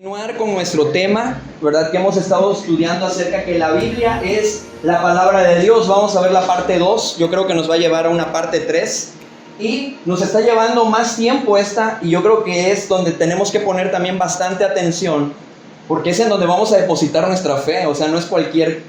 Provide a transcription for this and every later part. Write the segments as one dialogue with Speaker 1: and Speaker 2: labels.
Speaker 1: Continuar con nuestro tema, ¿verdad? Que hemos estado estudiando acerca que la Biblia es la palabra de Dios. Vamos a ver la parte 2, yo creo que nos va a llevar a una parte 3 y nos está llevando más tiempo esta, y yo creo que es donde tenemos que poner también bastante atención, porque es en donde vamos a depositar nuestra fe. O sea, no es cualquier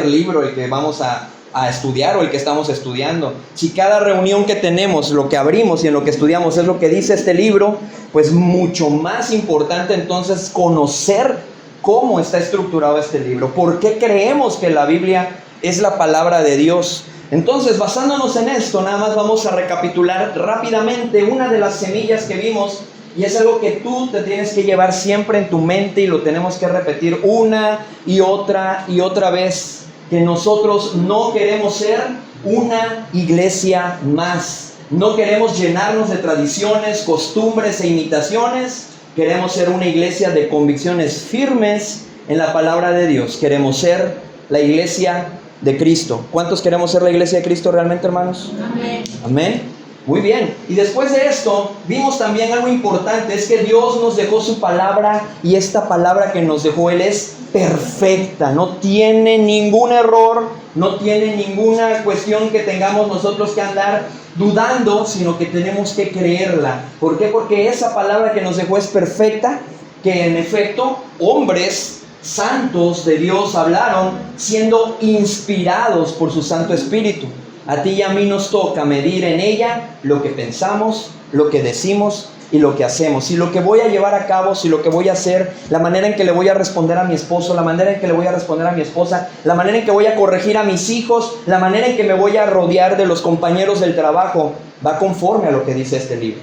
Speaker 1: libro el que vamos a estudiar o el que estamos estudiando. Si cada reunión que tenemos, lo que abrimos y en lo que estudiamos es lo que dice este libro, pues mucho más importante entonces conocer cómo está estructurado este libro, por qué creemos que la Biblia es la palabra de Dios. Entonces, basándonos en esto, nada más vamos a recapitular rápidamente una de las semillas que vimos, y es algo que tú te tienes que llevar siempre en tu mente y lo tenemos que repetir una y otra vez, que nosotros no queremos ser una iglesia más. No queremos llenarnos de tradiciones, costumbres e imitaciones. Queremos ser una iglesia de convicciones firmes en la palabra de Dios. Queremos ser la iglesia de Cristo. ¿Cuántos queremos ser la iglesia de Cristo realmente, hermanos?
Speaker 2: Amén.
Speaker 1: Amén. Muy bien. Y después de esto, vimos también algo importante, es que Dios nos dejó su palabra, y esta palabra que nos dejó Él es perfecta, no tiene ningún error, no tiene ninguna cuestión que tengamos nosotros que andar dudando, sino que tenemos que creerla. ¿Por qué? Porque esa palabra que nos dejó es perfecta, que en efecto hombres santos de Dios hablaron siendo inspirados por su Santo Espíritu. A ti y a mí nos toca medir en ella lo que pensamos, lo que decimos y lo que hacemos. Si lo que voy a llevar a cabo, si lo que voy a hacer, la manera en que le voy a responder a mi esposo, la manera en que le voy a responder a mi esposa, la manera en que voy a corregir a mis hijos, la manera en que me voy a rodear de los compañeros del trabajo, va conforme a lo que dice este libro.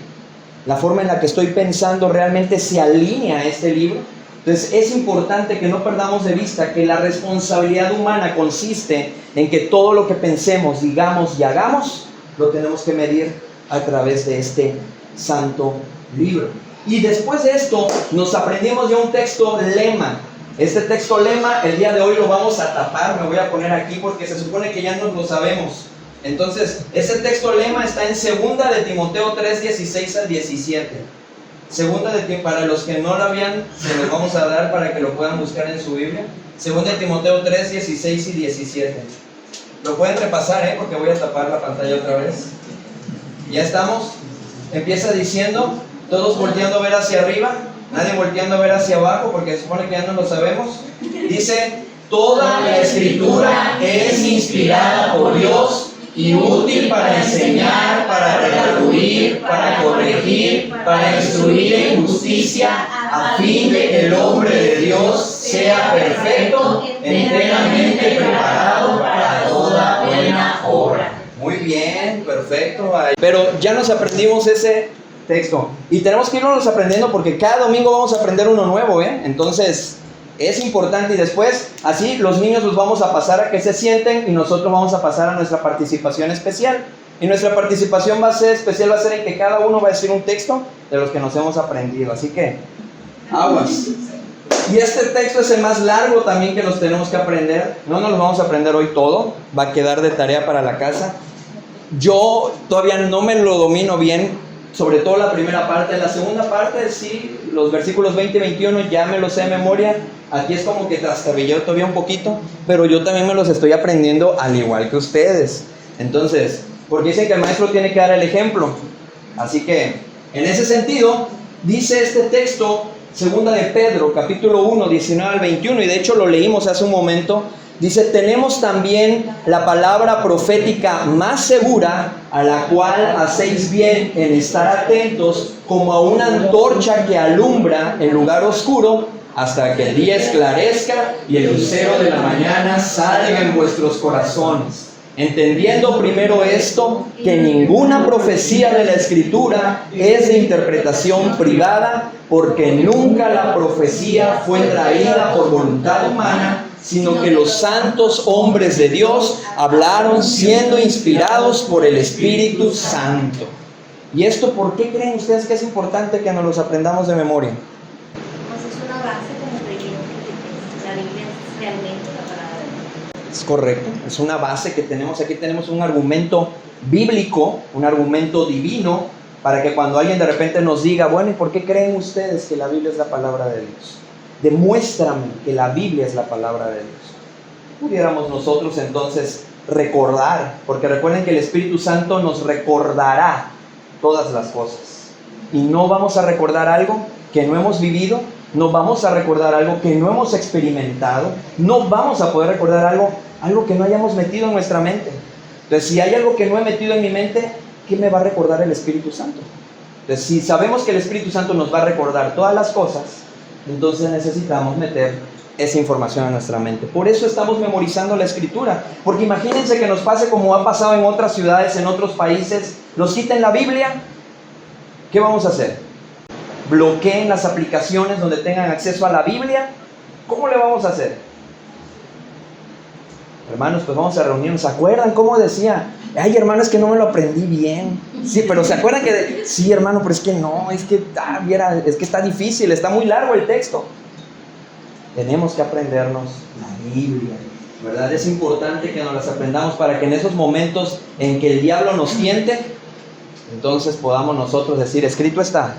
Speaker 1: La forma en la que estoy pensando realmente se alinea a este libro. Entonces es importante que no perdamos de vista que la responsabilidad humana consiste en que todo lo que pensemos, digamos y hagamos, lo tenemos que medir a través de este santo libro. Y después de esto nos aprendimos ya un texto lema. Este texto lema el día de hoy lo vamos a tapar, me voy a poner aquí porque se supone que ya nos lo sabemos. Entonces, ese texto lema está en 2 de Timoteo 3, 16 al 17. Para los que no lo habían, se los vamos a dar para que lo puedan buscar en su Biblia. 2 de Timoteo 3, 16 y 17. Lo pueden repasar, porque voy a tapar la pantalla otra vez. Ya estamos. Empieza diciendo, todos volteando a ver hacia arriba, nadie volteando a ver hacia abajo, porque se supone que ya no lo sabemos. Dice, toda la escritura es inspirada por Dios y útil para enseñar, para redarguir, para corregir, para instruir en justicia, a fin de que el hombre de Dios sea perfecto, enteramente preparado para toda buena obra. Muy bien, perfecto. Pero ya nos aprendimos ese texto y tenemos que irnos aprendiendo, porque cada domingo vamos a aprender uno nuevo, Entonces es importante, y después así los niños los vamos a pasar a que se sienten y nosotros vamos a pasar a nuestra participación especial. Y nuestra participación va a ser en que cada uno va a decir un texto de los que nos hemos aprendido. Así que, aguas. Y este texto es el más largo también que nos tenemos que aprender. No nos lo vamos a aprender hoy todo, va a quedar de tarea para la casa. Yo todavía no me lo domino bien, sobre todo la primera parte. La segunda parte, sí, los versículos 20 y 21 ya me los sé de memoria. Aquí es como que trastabilleo todavía un poquito, pero yo también me los estoy aprendiendo al igual que ustedes. Entonces, porque dicen que el maestro tiene que dar el ejemplo. Así que, en ese sentido, dice este texto, 2 de Pedro, capítulo 1, 19 al 21, y de hecho lo leímos hace un momento. Dice, tenemos también la palabra profética más segura, a la cual hacéis bien en estar atentos, como a una antorcha que alumbra en lugar oscuro, hasta que el día esclarezca y el lucero de la mañana salga en vuestros corazones. Entendiendo primero esto, que ninguna profecía de la Escritura es de interpretación privada, porque nunca la profecía fue traída por voluntad humana, sino que los santos hombres de Dios hablaron siendo inspirados por el Espíritu Santo. ¿Y esto por qué creen ustedes que es importante que nos los aprendamos de memoria?
Speaker 2: Pues es una base, como creyeron que la Biblia es realmente la palabra de Dios.
Speaker 1: Es correcto, es una base que tenemos. Aquí tenemos un argumento bíblico, un argumento divino, para que cuando alguien de repente nos diga, bueno, ¿y por qué creen ustedes que la Biblia es la palabra de Dios? Demuéstrame que la Biblia es la palabra de Dios. Pudiéramos nosotros entonces recordar, porque recuerden que el Espíritu Santo nos recordará todas las cosas. Y no vamos a recordar algo que no hemos vivido, no vamos a recordar algo que no hemos experimentado, no vamos a poder recordar algo que no hayamos metido en nuestra mente. Entonces, si hay algo que no he metido en mi mente, ¿qué me va a recordar el Espíritu Santo? Entonces, si sabemos que el Espíritu Santo nos va a recordar todas las cosas, entonces necesitamos meter esa información en nuestra mente. Por eso estamos memorizando la Escritura, porque imagínense que nos pase como ha pasado en otras ciudades, en otros países, nos quiten la Biblia, ¿qué vamos a hacer? Bloqueen las aplicaciones donde tengan acceso a la Biblia. ¿Cómo le vamos a hacer? Hermanos, pues vamos a reunirnos. ¿Se acuerdan cómo decía? Ay, hermano, es que no me lo aprendí bien. Sí, pero ¿se acuerdan que sí, hermano, pero es que no, es que está difícil, está muy largo el texto? Tenemos que aprendernos la Biblia, ¿verdad? Es importante que nos las aprendamos para que en esos momentos en que el diablo nos tiente, entonces podamos nosotros decir, escrito está.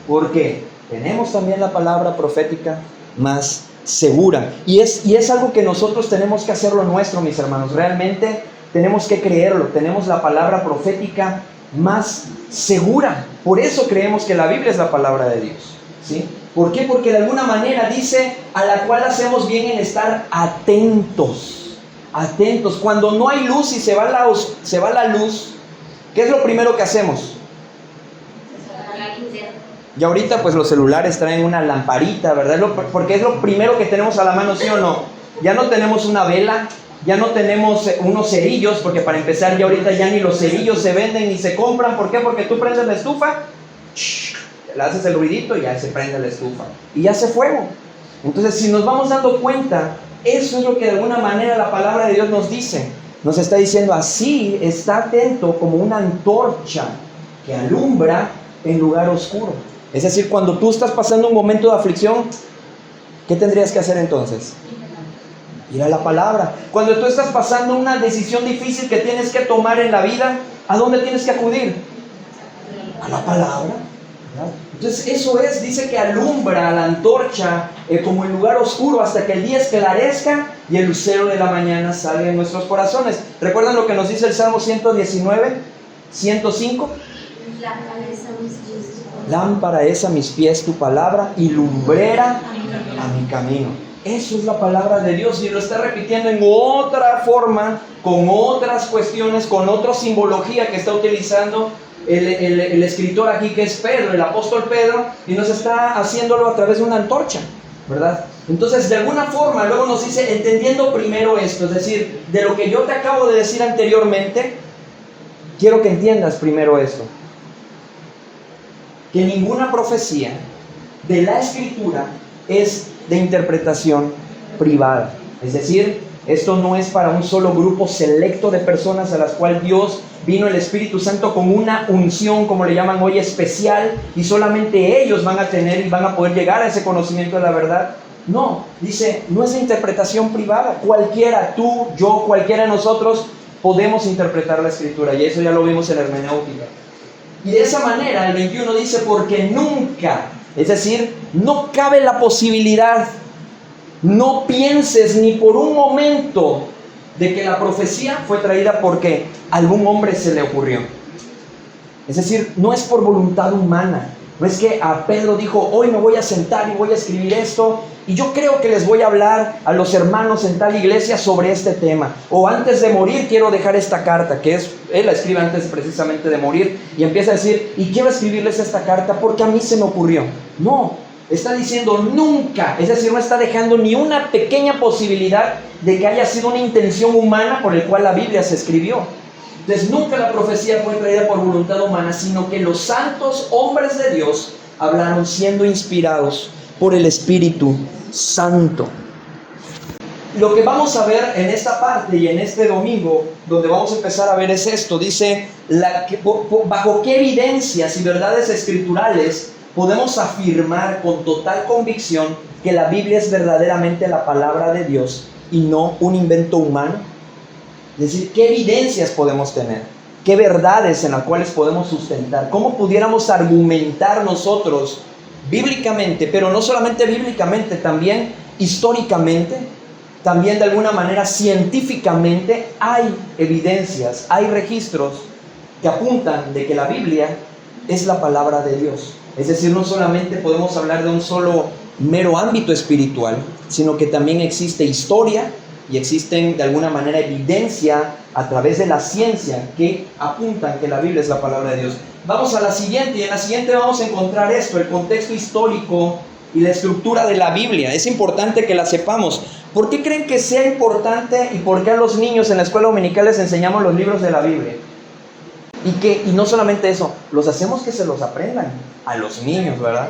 Speaker 1: Porque tenemos también la palabra profética más segura. Y es algo que nosotros tenemos que hacerlo nuestro, mis hermanos. Realmente tenemos que creerlo. Tenemos la palabra profética más segura. Por eso creemos que la Biblia es la palabra de Dios, ¿sí? ¿Por qué? Porque de alguna manera dice, a la cual hacemos bien en estar atentos. Atentos. Cuando no hay luz y se va la luz, ¿qué es lo primero que hacemos? Y ahorita pues los celulares traen una lamparita, ¿verdad? Porque es lo primero que tenemos a la mano, ¿sí o no? Ya no tenemos una vela, ya no tenemos unos cerillos, porque para empezar ya ahorita ya ni los cerillos se venden ni se compran. ¿Por qué? Porque tú prendes la estufa, le haces el ruidito y ya se prende la estufa y ya hace fuego. Entonces, si nos vamos dando cuenta, eso es lo que de alguna manera la palabra de Dios nos dice. Nos está diciendo, así está atento como una antorcha que alumbra en lugar oscuro. Es decir, cuando tú estás pasando un momento de aflicción, ¿qué tendrías que hacer entonces? Ir a la palabra. Cuando tú estás pasando una decisión difícil que tienes que tomar en la vida, ¿a dónde tienes que acudir? A la palabra. Entonces eso dice que alumbra la antorcha como en lugar oscuro hasta que el día esclarezca y el lucero de la mañana salga en nuestros corazones. ¿Recuerdan lo que nos dice el Salmo 119, 105? Lámpara es a mis pies tu palabra y lumbrera a mi camino. Eso es la palabra de Dios, y lo está repitiendo en otra forma, con otras cuestiones, con otra simbología que está utilizando el escritor aquí, que es Pedro, el apóstol Pedro, y nos está haciéndolo a través de una antorcha, ¿verdad? Entonces, de alguna forma, luego nos dice, entendiendo primero esto, es decir, de lo que yo te acabo de decir anteriormente, quiero que entiendas primero esto. Que ninguna profecía de la Escritura es de interpretación privada. Es decir, esto no es para un solo grupo selecto de personas a las cuales Dios vino el Espíritu Santo con una unción, como le llaman hoy, especial, y solamente ellos van a tener y van a poder llegar a ese conocimiento de la verdad. No, dice, no es de interpretación privada. Cualquiera, tú, yo, cualquiera de nosotros podemos interpretar la Escritura, y eso ya lo vimos en la hermenéutica. Y de esa manera el 21 dice, porque nunca, es decir, no cabe la posibilidad, no pienses ni por un momento de que la profecía fue traída porque a algún hombre se le ocurrió. Es decir, no es por voluntad humana. No es que a Pedro dijo, hoy me voy a sentar y voy a escribir esto, y yo creo que les voy a hablar a los hermanos en tal iglesia sobre este tema. O antes de morir quiero dejar esta carta, él la escribe antes precisamente de morir, y empieza a decir, y quiero escribirles esta carta porque a mí se me ocurrió. No, está diciendo nunca, es decir, no está dejando ni una pequeña posibilidad de que haya sido una intención humana por el cual la Biblia se escribió. Entonces nunca la profecía fue traída por voluntad humana, sino que los santos hombres de Dios hablaron siendo inspirados por el Espíritu Santo. Lo que vamos a ver en esta parte y en este domingo, donde vamos a empezar a ver es esto. Dice, bajo qué evidencias y verdades escriturales podemos afirmar con total convicción que la Biblia es verdaderamente la palabra de Dios y no un invento humano. Es decir, ¿qué evidencias podemos tener? qué verdades en las cuales podemos sustentar, cómo pudiéramos argumentar nosotros bíblicamente, pero no solamente bíblicamente, también históricamente, también de alguna manera científicamente hay evidencias, hay registros que apuntan de que la Biblia es la palabra de Dios. Es decir, no solamente podemos hablar de un solo mero ámbito espiritual, sino que también existe historia y existen de alguna manera evidencia a través de la ciencia que apuntan que la Biblia es la palabra de Dios. Vamos a la siguiente, y en la siguiente vamos a encontrar esto, el contexto histórico y la estructura de la Biblia. Es importante que la sepamos. ¿Por qué creen que sea importante y por qué a los niños en la escuela dominical les enseñamos los libros de la Biblia? Y no solamente eso, los hacemos que se los aprendan a los niños, ¿verdad?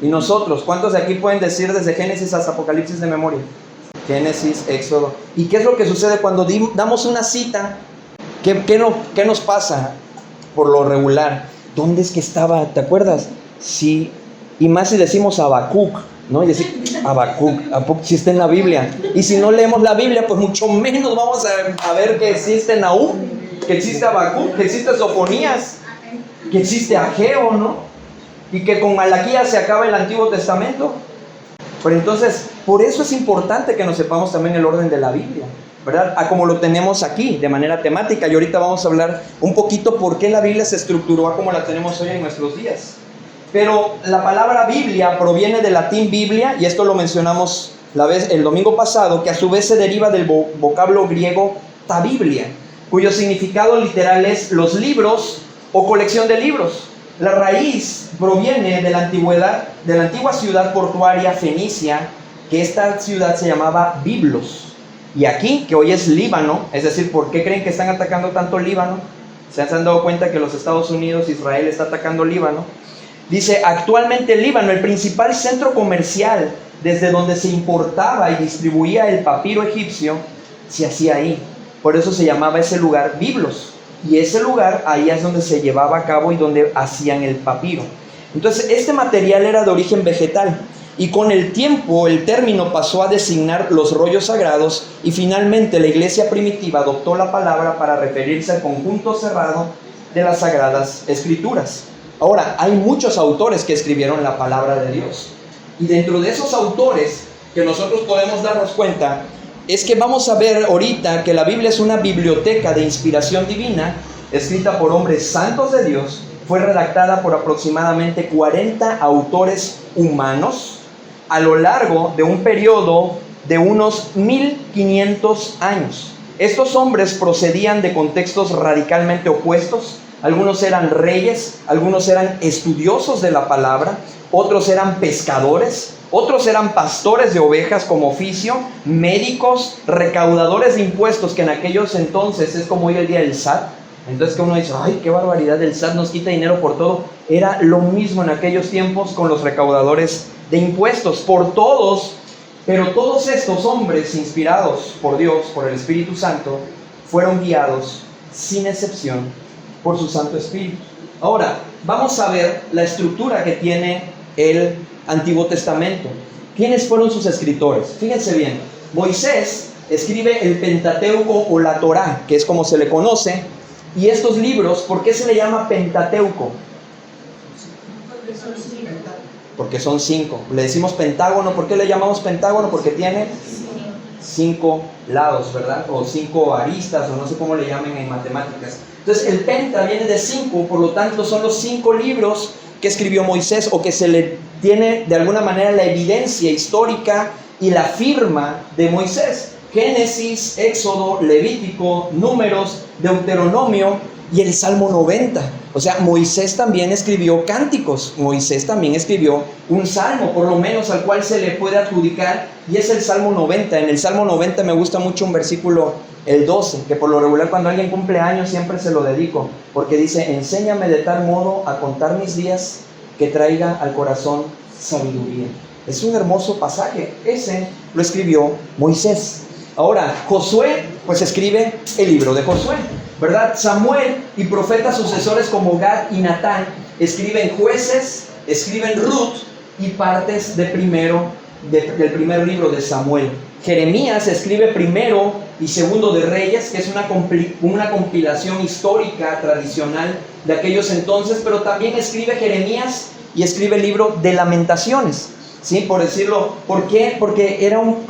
Speaker 1: Y nosotros, ¿cuántos de aquí pueden decir desde Génesis hasta Apocalipsis de memoria? Génesis, Éxodo. ¿Y qué es lo que sucede cuando damos una cita? ¿Qué nos pasa por lo regular? ¿Dónde es que estaba? ¿Te acuerdas? Sí. Y más si decimos Habacuc, ¿no? Y decir Habacuc sí está en la Biblia. Y si no leemos la Biblia, pues mucho menos vamos a ver que existe Nahum, que existe Habacuc, que existe Sofonías, que existe Ageo, ¿no? Y que con Malaquías se acaba el Antiguo Testamento. Pero entonces, por eso es importante que nos sepamos también el orden de la Biblia, ¿verdad? Como lo tenemos aquí, de manera temática. Y ahorita vamos a hablar un poquito por qué la Biblia se estructuró como la tenemos hoy en nuestros días. Pero la palabra Biblia proviene del latín Biblia, y esto lo mencionamos el domingo pasado, que a su vez se deriva del vocablo griego ta Biblia, cuyo significado literal es los libros o colección de libros. La raíz proviene de la antigua ciudad portuaria fenicia, que esta ciudad se llamaba Biblos. Y aquí, que hoy es Líbano, es decir, ¿por qué creen que están atacando tanto Líbano? ¿Se han dado cuenta que los Estados Unidos, Israel está atacando Líbano? Dice, actualmente Líbano, el principal centro comercial desde donde se importaba y distribuía el papiro egipcio, se hacía ahí. Por eso se llamaba ese lugar Biblos. Y ese lugar, ahí es donde se llevaba a cabo y donde hacían el papiro. Entonces, este material era de origen vegetal. Y con el tiempo, el término pasó a designar los rollos sagrados. Y finalmente, la iglesia primitiva adoptó la palabra para referirse al conjunto cerrado de las sagradas escrituras. Ahora, hay muchos autores que escribieron la palabra de Dios. Y dentro de esos autores que nosotros podemos darnos cuenta, es que vamos a ver ahorita que la Biblia es una biblioteca de inspiración divina, escrita por hombres santos de Dios, fue redactada por aproximadamente 40 autores humanos a lo largo de un periodo de unos 1500 años. Estos hombres procedían de contextos radicalmente opuestos. Algunos eran reyes, algunos eran estudiosos de la palabra, otros eran pescadores, otros eran pastores de ovejas como oficio, médicos, recaudadores de impuestos, que en aquellos entonces es como hoy el día del SAT. Entonces que uno dice, ay, qué barbaridad, el SAT nos quita dinero por todo. Era lo mismo en aquellos tiempos con los recaudadores de impuestos, por todos. Pero todos estos hombres inspirados por Dios, por el Espíritu Santo, fueron guiados sin excepción por su Santo Espíritu. Ahora, vamos a ver la estructura que tiene el Antiguo Testamento. ¿Quiénes fueron sus escritores? Fíjense bien, Moisés escribe el Pentateuco o la Torá, que es como se le conoce, y estos libros, ¿por qué se le llama Pentateuco? Porque son 5. Le decimos pentágono. ¿Por qué le llamamos pentágono? Porque tiene 5 lados, ¿verdad? O 5 aristas, o no sé cómo le llamen en matemáticas. Entonces el penta viene de 5, por lo tanto son los 5 libros que escribió Moisés, o que se le tiene de alguna manera la evidencia histórica y la firma de Moisés. Génesis, Éxodo, Levítico, Números, Deuteronomio y el Salmo 90. O sea, Moisés también escribió cánticos, Moisés también escribió un salmo, por lo menos al cual se le puede adjudicar, y es el Salmo 90. En el Salmo 90 me gusta mucho un versículo, el 12, que por lo regular cuando alguien cumple años siempre se lo dedico, porque dice, enséñame de tal modo a contar mis días que traiga al corazón sabiduría. Es un hermoso pasaje, ese lo escribió Moisés. Ahora, Josué, pues escribe el libro de Josué, ¿verdad? Samuel y profetas sucesores como Gad y Natán escriben Jueces, escriben Ruth y partes de Primero del primer libro de Samuel. Jeremías escribe primero y segundo de Reyes, que es una compilación histórica tradicional de aquellos entonces, pero también escribe Jeremías y escribe el libro de Lamentaciones, ¿sí? Por decirlo. ¿Por qué? Porque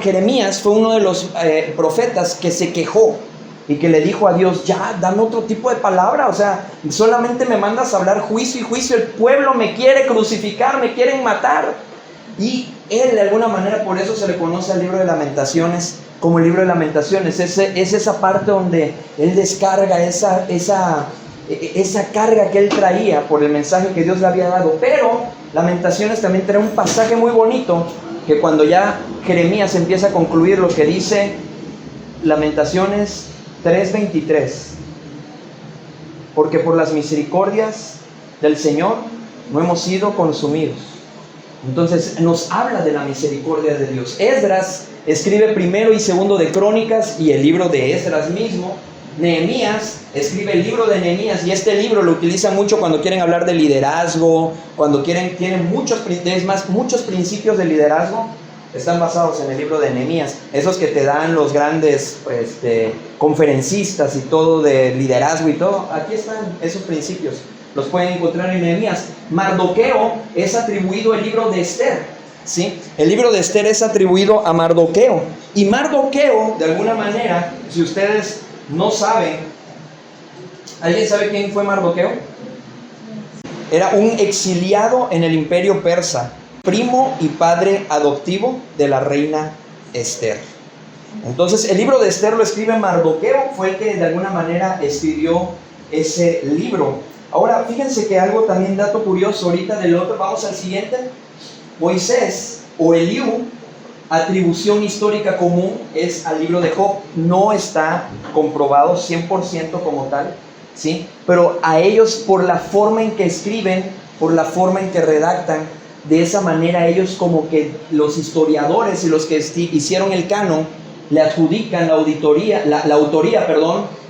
Speaker 1: Jeremías fue uno de los profetas que se quejó y que le dijo a Dios: ya, dame otro tipo de palabra, o sea, solamente me mandas a hablar juicio y juicio, el pueblo me quiere crucificar, me quieren matar. Y él, de alguna manera, por eso se le conoce al libro de Lamentaciones como el libro de Lamentaciones. Es esa parte donde él descarga esa carga que él traía por el mensaje que Dios le había dado. Pero Lamentaciones también trae un pasaje muy bonito, que cuando ya Jeremías empieza a concluir lo que dice Lamentaciones 3:23: porque por las misericordias del Señor no hemos sido consumidos. Entonces nos habla de la misericordia de Dios. Esdras escribe primero y segundo de Crónicas y el libro de Esdras mismo. Nehemías escribe el libro de Nehemías, y este libro lo utilizan mucho cuando quieren hablar de liderazgo, cuando tienen muchos principios de liderazgo están basados en el libro de Nehemías, esos que te dan los grandes conferencistas y todo de liderazgo y todo. Aquí están esos principios, los pueden encontrar en Nehemías. Mardoqueo es atribuido el libro de Esther, ¿sí? El libro de Esther es atribuido a Mardoqueo, y Mardoqueo, de alguna manera, si ustedes no saben, ¿alguien sabe quién fue Mardoqueo? Era un exiliado en el imperio persa, primo y padre adoptivo de la reina Esther. Entonces el libro de Esther lo escribe Mardoqueo, fue el que de alguna manera escribió ese libro. Ahora fíjense que algo también, dato curioso, ahorita del otro, vamos al siguiente. Moisés o Eliú, atribución histórica común es al libro de Job. No está comprobado 100% como tal, ¿sí? Pero a ellos, por la forma en que escriben, por la forma en que redactan, de esa manera ellos, como que los historiadores y los que hicieron el canon, le adjudican la autoría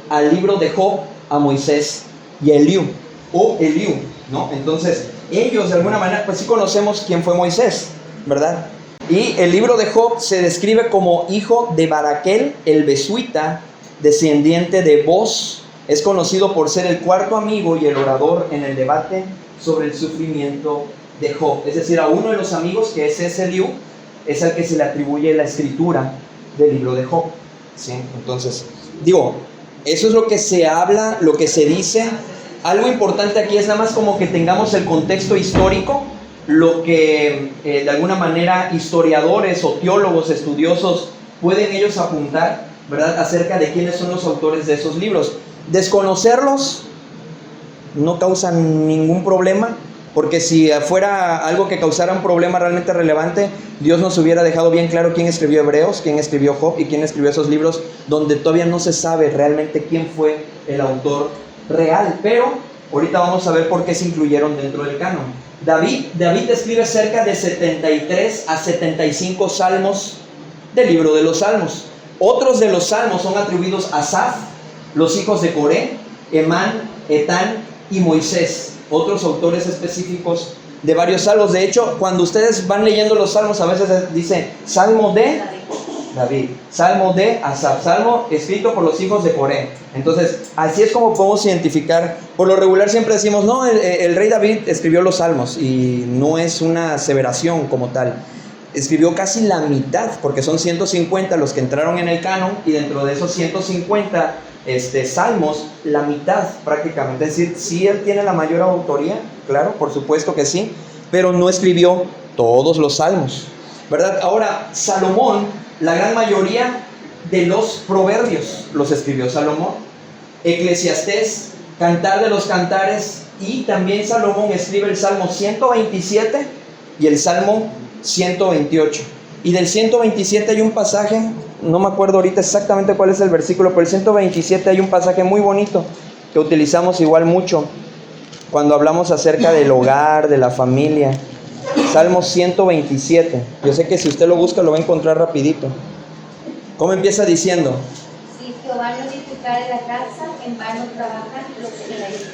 Speaker 1: al libro de Job a Moisés y a Eliú, o Eliú, ¿no? Entonces ellos de alguna manera, pues sí conocemos quién fue Moisés, ¿verdad? Y el libro de Job se describe como hijo de Baraquel el Besuita, descendiente de Boz. Es conocido por ser el cuarto amigo y el orador en el debate sobre el sufrimiento de Job. Es decir, a uno de los amigos, que es Eliú, es al que se le atribuye la escritura del libro de Job, ¿sí? Entonces, eso es lo que se habla, lo que se dice. Algo importante aquí es nada más como que tengamos el contexto histórico, lo que de alguna manera historiadores o teólogos estudiosos pueden ellos apuntar, ¿verdad?, acerca de quiénes son los autores de esos libros. Desconocerlos no causa ningún problema, porque si fuera algo que causara un problema realmente relevante, Dios nos hubiera dejado bien claro quién escribió Hebreos, quién escribió Job y quién escribió esos libros donde todavía no se sabe realmente quién fue el autor real. Pero ahorita vamos a ver por qué se incluyeron dentro del canon. David escribe cerca de 73 a 75 salmos del libro de los Salmos. Otros de los salmos son atribuidos a Asaf, los hijos de Coré, Emán, Etán y Moisés, otros autores específicos de varios salmos. De hecho, cuando ustedes van leyendo los salmos, a veces dice salmo de David, salmo de Asaf, salmo escrito por los hijos de Coré. Entonces, así es como podemos identificar. Por lo regular siempre decimos, no, el rey David escribió los salmos, y no es una aseveración como tal. Escribió casi la mitad, porque son 150 los que entraron en el canon, y dentro de esos 150 salmos, la mitad prácticamente. Es decir, sí, él tiene la mayor autoría, claro, por supuesto que sí, pero no escribió todos los salmos, ¿verdad? Ahora, Salomón, la gran mayoría de los proverbios los escribió Salomón. Eclesiastés, Cantar de los Cantares, y también Salomón escribe el Salmo 127 y el Salmo 128. Y del 127 hay un pasaje, no me acuerdo ahorita exactamente cuál es el versículo, pero el 127 hay un pasaje muy bonito que utilizamos igual mucho cuando hablamos acerca del hogar, de la familia. Salmo 127. Yo sé que si usted lo busca lo va a encontrar rapidito. ¿Cómo empieza diciendo?
Speaker 2: Si Jehová no edificare la casa, en vano trabajan los que la edifican.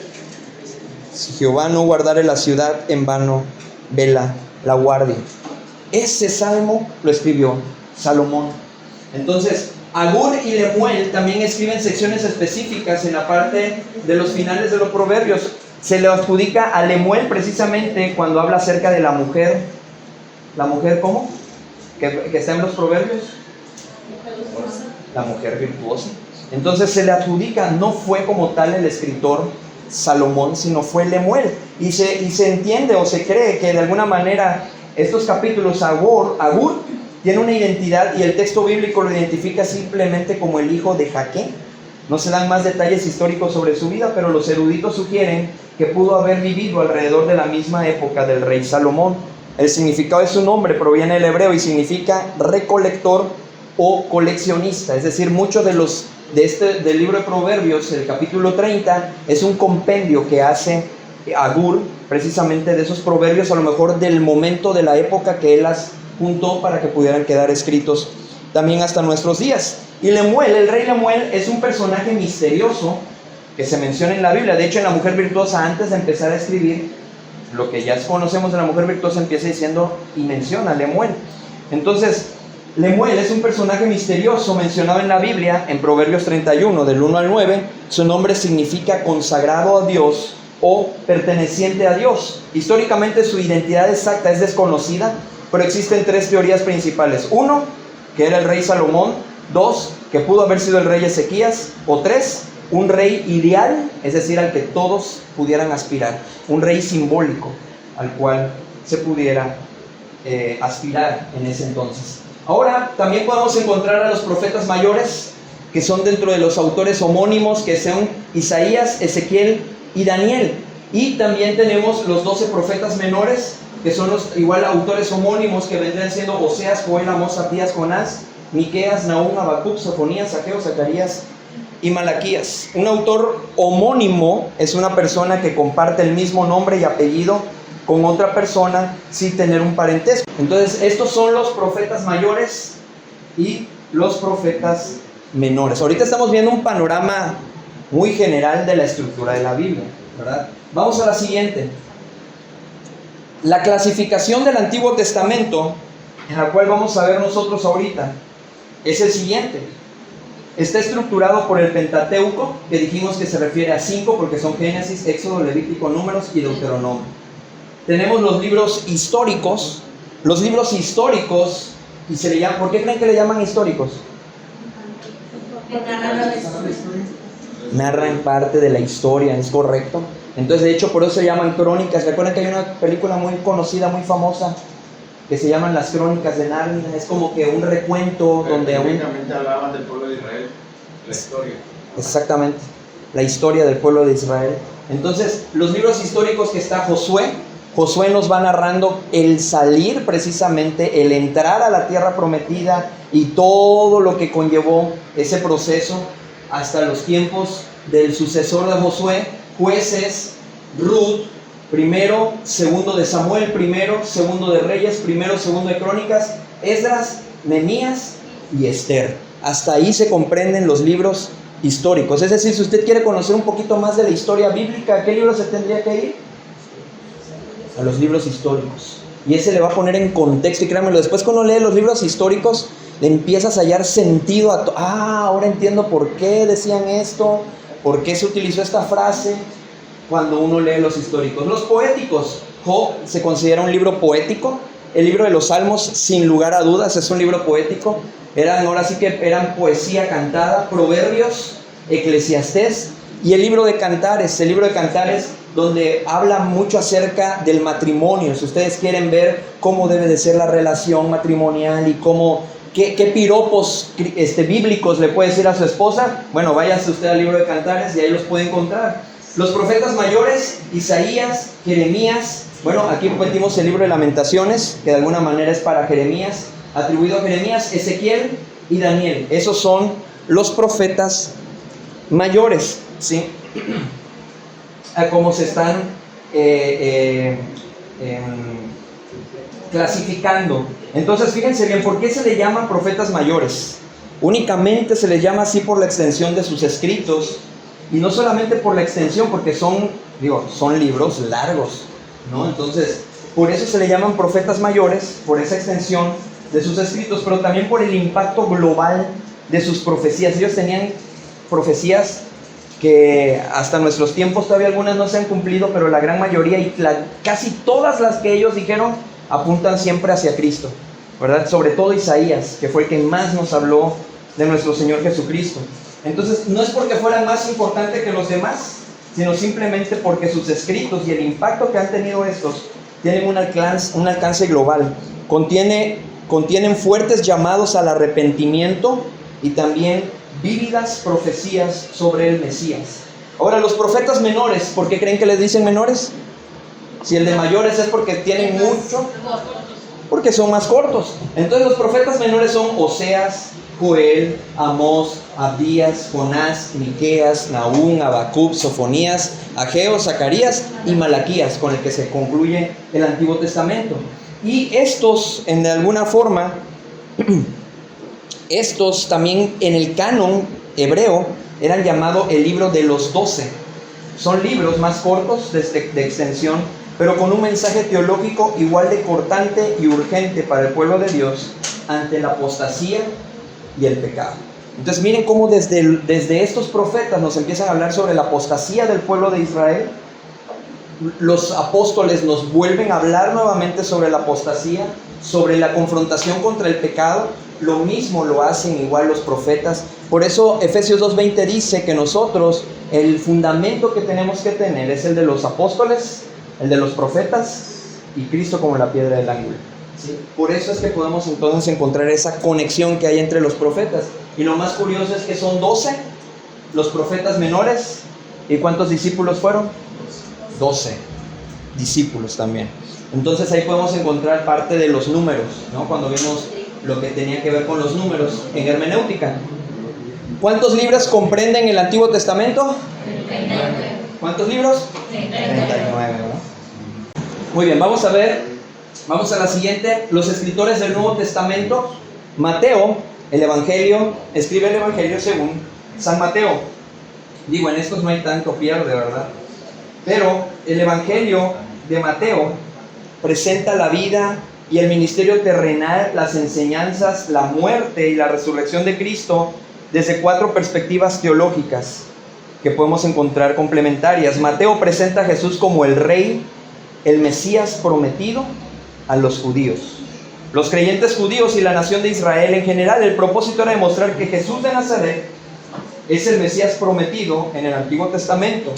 Speaker 1: Si Jehová no guardare la ciudad, en vano vela la guardia. ese salmo lo escribió Salomón. Entonces, Agur y Lemuel también escriben secciones específicas en la parte de los finales de los proverbios. Se le adjudica a Lemuel precisamente cuando habla acerca de la mujer. ¿La mujer cómo? Que está en los proverbios. La mujer virtuosa. Entonces se le adjudica, no fue como tal el escritor Salomón, sino fue Lemuel. Y se entiende o se cree que de alguna manera estos capítulos, Agur tiene una identidad y el texto bíblico lo identifica simplemente como el hijo de Jaque. No se dan más detalles históricos sobre su vida, pero los eruditos sugieren que pudo haber vivido alrededor de la misma época del rey Salomón. El significado de su nombre proviene del hebreo y significa recolector o coleccionista. Es decir, muchos del libro de Proverbios, el capítulo 30, es un compendio que hace Agur precisamente de esos proverbios, a lo mejor del momento de la época que él las juntó para que pudieran quedar escritos también hasta nuestros días. Y Lemuel, el rey Lemuel, es un personaje misterioso que se menciona en la Biblia. De hecho, en la mujer virtuosa, antes de empezar a escribir lo que ya conocemos de la mujer virtuosa, empieza diciendo y menciona a Lemuel. Entonces, Lemuel es un personaje misterioso mencionado en la Biblia, en Proverbios 31, del 1 al 9. Su nombre significa consagrado a Dios o perteneciente a Dios. Históricamente su identidad exacta es desconocida, pero existen tres teorías principales. Uno, que era el rey Salomón. Dos, que pudo haber sido el rey Ezequías. O tres, un rey ideal, es decir, al que todos pudieran aspirar. Un rey simbólico al cual se pudiera aspirar en ese entonces. Ahora también podemos encontrar a los profetas mayores, que son dentro de los autores homónimos, que son Isaías, Ezequiel y Daniel. Y también tenemos los 12 profetas menores, que son los igual autores homónimos, que vendrían siendo Oseas, Joel, Amós, Abdías, Jonás, Miqueas, Nahum, Habacuc, Sofonías, Ageo, Zacarías y Malaquías. Un autor homónimo es una persona que comparte el mismo nombre y apellido con otra persona sin tener un parentesco. Entonces, estos son los profetas mayores y los profetas menores. Ahorita estamos viendo un panorama muy general de la estructura de la Biblia, ¿verdad? Vamos a la siguiente. La clasificación del Antiguo Testamento, en la cual vamos a ver nosotros ahorita, es el siguiente. Está estructurado por el Pentateuco, que dijimos que se refiere a 5 porque son Génesis, Éxodo, Levítico, Números y Deuteronomio. Tenemos los libros históricos. Los libros históricos, y se le llaman, ¿por qué creen que le llaman históricos? Narran parte de la historia, es correcto. Entonces, de hecho, por eso se llaman crónicas. Recuerden que hay una película muy conocida, muy famosa, que se llaman Las Crónicas de Narnia. Es como que un recuento donde
Speaker 3: únicamente hablaban del pueblo de Israel, la historia.
Speaker 1: Exactamente, la historia del pueblo de Israel. Entonces, los libros históricos que está Josué nos va narrando el salir precisamente, el entrar a la tierra prometida y todo lo que conllevó ese proceso hasta los tiempos del sucesor de Josué, Jueces, Ruth, primero, segundo de Samuel, primero, segundo de Reyes, primero, segundo de Crónicas, Esdras, Nehemías y Esther. Hasta ahí se comprenden los libros históricos. Es decir, si usted quiere conocer un poquito más de la historia bíblica, ¿a qué libro se tendría que ir? A los libros históricos. Y ese le va a poner en contexto, y créanmelo, después cuando lee los libros históricos, le empiezas a hallar sentido a ahora entiendo por qué decían esto, por qué se utilizó esta frase cuando uno lee los históricos. Los poéticos, Job se considera un libro poético. El libro de los Salmos, sin lugar a dudas, es un libro poético. Ahora sí que eran poesía cantada. Proverbios, Eclesiastés y el libro de Cantares. El libro de Cantares, donde habla mucho acerca del matrimonio. Si ustedes quieren ver cómo debe de ser la relación matrimonial y qué piropos bíblicos le puede decir a su esposa, bueno, váyase usted al libro de Cantares y ahí los puede encontrar. Los profetas mayores, Isaías, Jeremías. Bueno, aquí metimos el libro de Lamentaciones, que de alguna manera es para Jeremías, atribuido a Jeremías, Ezequiel y Daniel. Esos son los profetas mayores, ¿sí? A cómo se están clasificando. Entonces, fíjense bien, ¿por qué se le llaman profetas mayores? Únicamente se les llama así por la extensión de sus escritos, y no solamente por la extensión, porque son libros largos, ¿no? Entonces, por eso se le llaman profetas mayores, por esa extensión de sus escritos, pero también por el impacto global de sus profecías. Ellos tenían profecías que hasta nuestros tiempos todavía algunas no se han cumplido, pero la gran mayoría y casi todas las que ellos dijeron apuntan siempre hacia Cristo, ¿verdad? Sobre todo Isaías, que fue el que más nos habló de nuestro Señor Jesucristo. Entonces, no es porque fueran más importantes que los demás, sino simplemente porque sus escritos y el impacto que han tenido estos tienen un alcance global. Contienen fuertes llamados al arrepentimiento y también vívidas profecías sobre el Mesías. Ahora, los profetas menores, ¿por qué creen que les dicen menores? Si el de mayores es porque tienen mucho, porque son más cortos. Entonces los profetas menores son Oseas, Joel, Amós, Abdías, Jonás, Miqueas, Nahum, Habacuc, Sofonías, Ageo, Zacarías y Malaquías, con el que se concluye el Antiguo Testamento. Y estos, de alguna forma, estos también en el canon hebreo eran llamados el libro de los 12. Son libros más cortos de extensión, pero con un mensaje teológico igual de cortante y urgente para el pueblo de Dios ante la apostasía y el pecado. Entonces miren cómo desde estos profetas nos empiezan a hablar sobre la apostasía del pueblo de Israel. Los apóstoles nos vuelven a hablar nuevamente sobre la apostasía, sobre la confrontación contra el pecado. Lo mismo lo hacen igual los profetas. Por eso Efesios 2:20 dice que nosotros el fundamento que tenemos que tener es el de los apóstoles, el de los profetas y Cristo como la piedra del ángulo. ¿Sí? Por eso es que podemos entonces encontrar esa conexión que hay entre los profetas. Y lo más curioso es que son 12 los profetas menores. ¿Y cuántos discípulos fueron? 12 discípulos también. Entonces ahí podemos encontrar parte de los números, ¿no? Cuando vimos lo que tenía que ver con los números en hermenéutica. ¿Cuántos libros comprenden el Antiguo Testamento?
Speaker 2: 39.
Speaker 1: ¿Cuántos libros? 39, ¿verdad? Muy bien, vamos a la siguiente. Los escritores del Nuevo Testamento. Mateo, el Evangelio, escribe el Evangelio según San Mateo. Digo, en estos no hay tanto pierde, ¿verdad? Pero el Evangelio de Mateo presenta la vida y el ministerio terrenal, las enseñanzas, la muerte y la resurrección de Cristo desde 4 perspectivas teológicas que podemos encontrar complementarias. Mateo presenta a Jesús como el Rey, el Mesías prometido a los judíos. Los creyentes judíos y la nación de Israel en general, el propósito era demostrar que Jesús de Nazaret es el Mesías prometido en el Antiguo Testamento,